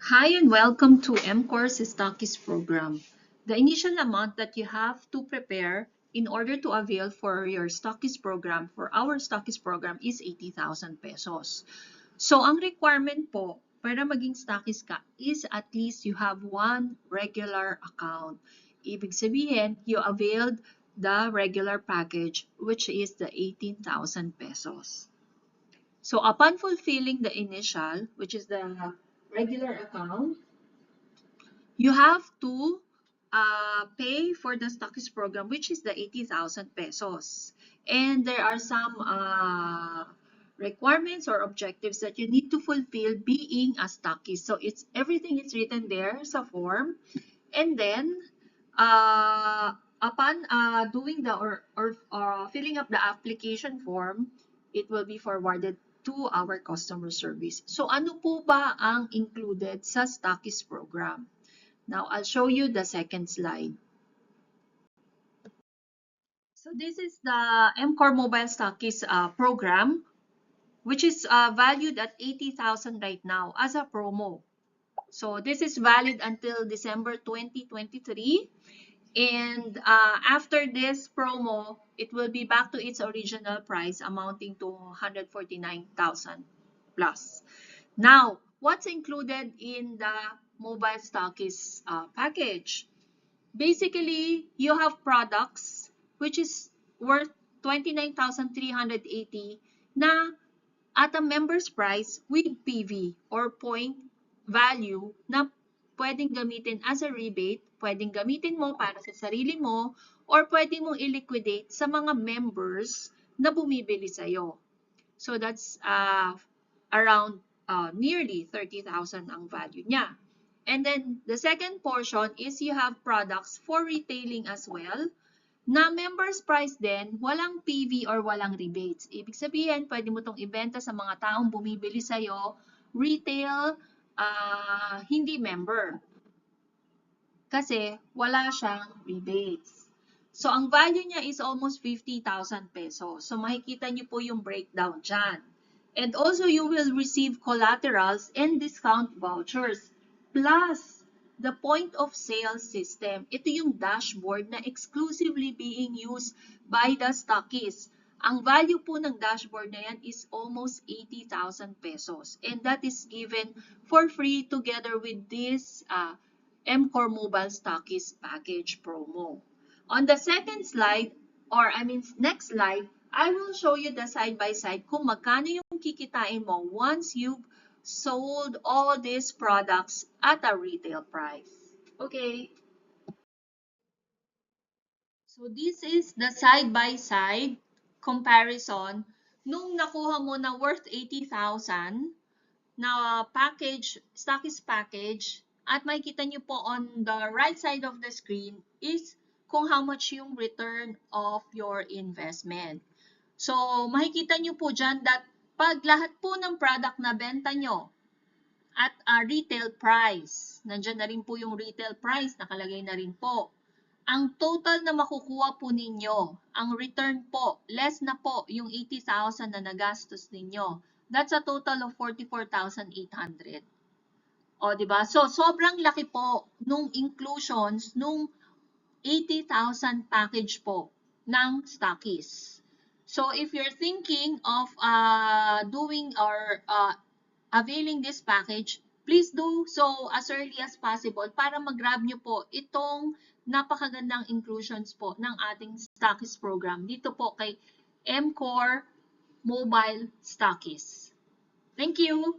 Hi and welcome to MCourse Stockist Program. The initial amount that you have to prepare in order to avail for your Stockist Program, for our Stockist Program, is 80,000 pesos. So ang requirement po para maging Stockist ka is at least you have one regular account. Ibig sabihin, you availed the regular package which is the 18,000 pesos. So upon fulfilling the initial, which is the regular account, you have to pay for the Stockist program, which is the 80,000 pesos. And there are some requirements or objectives that you need to fulfill being a Stockist. So it's everything is written there sa form. And then, upon doing the or filling up the application form, it will be forwarded to our customer service. So ano po ba ang included sa Stockist program? Now, I'll show you the second slide. So this is the MCore Mobile Stockist program, which is valued at 80,000 right now as a promo. So this is valid until December 2023. And after this promo, it will be back to its original price amounting to 149,000 plus. Now, what's included in the mobile stockist package? Basically, you have products which is worth 29,380 na at a member's price with PV or point value na pwedeng gamitin as a rebate, pwedeng gamitin mo para sa sarili mo, or pwede mong i-liquidate sa mga members na bumibili sa'yo. So that's around nearly 30,000 ang value niya. And then the second portion is you have products for retailing as well na members price din, walang PV or walang rebates. Ibig sabihin, pwede mo itong ibenta sa mga taong bumibili sa'yo, retail, hindi member. Kasi wala siyang rebates. So, ang value niya is almost 50,000 pesos. So, makikita niyo po yung breakdown dyan. And also, you will receive collaterals and discount vouchers. Plus, the point of sale system. Ito yung dashboard na exclusively being used by the stockists. Ang value po ng dashboard na yan is almost 80,000 pesos. And that is given for free together with this MCore Mobile Stockist Package promo. On the second slide, next slide, I will show you the side-by-side kung magkano yung kikitain mo once you've sold all these products at a retail price. Okay. So this is the side-by-side comparison nung nakuha mo na worth 80,000 na package, stockist package, at makikita nyo po on the right side of the screen is kung how much yung return of your investment. So, makikita nyo po dyan that pag lahat po ng product na benta nyo at a retail price, nandyan na rin po yung retail price, nakalagay na rin po. Ang total na makukuha po ninyo, ang return po, less na po yung 80,000 na nagastos ninyo. That's a total of 44,800. O, di ba? So, sobrang laki po nung inclusions nung 80,000 package po ng stockists. So, if you're thinking of doing or availing this package, please do so as early as possible para mag-grab nyo po itong napakagandang inclusions po ng ating stockist program dito po kay MCore Mobile Stockist. Thank you!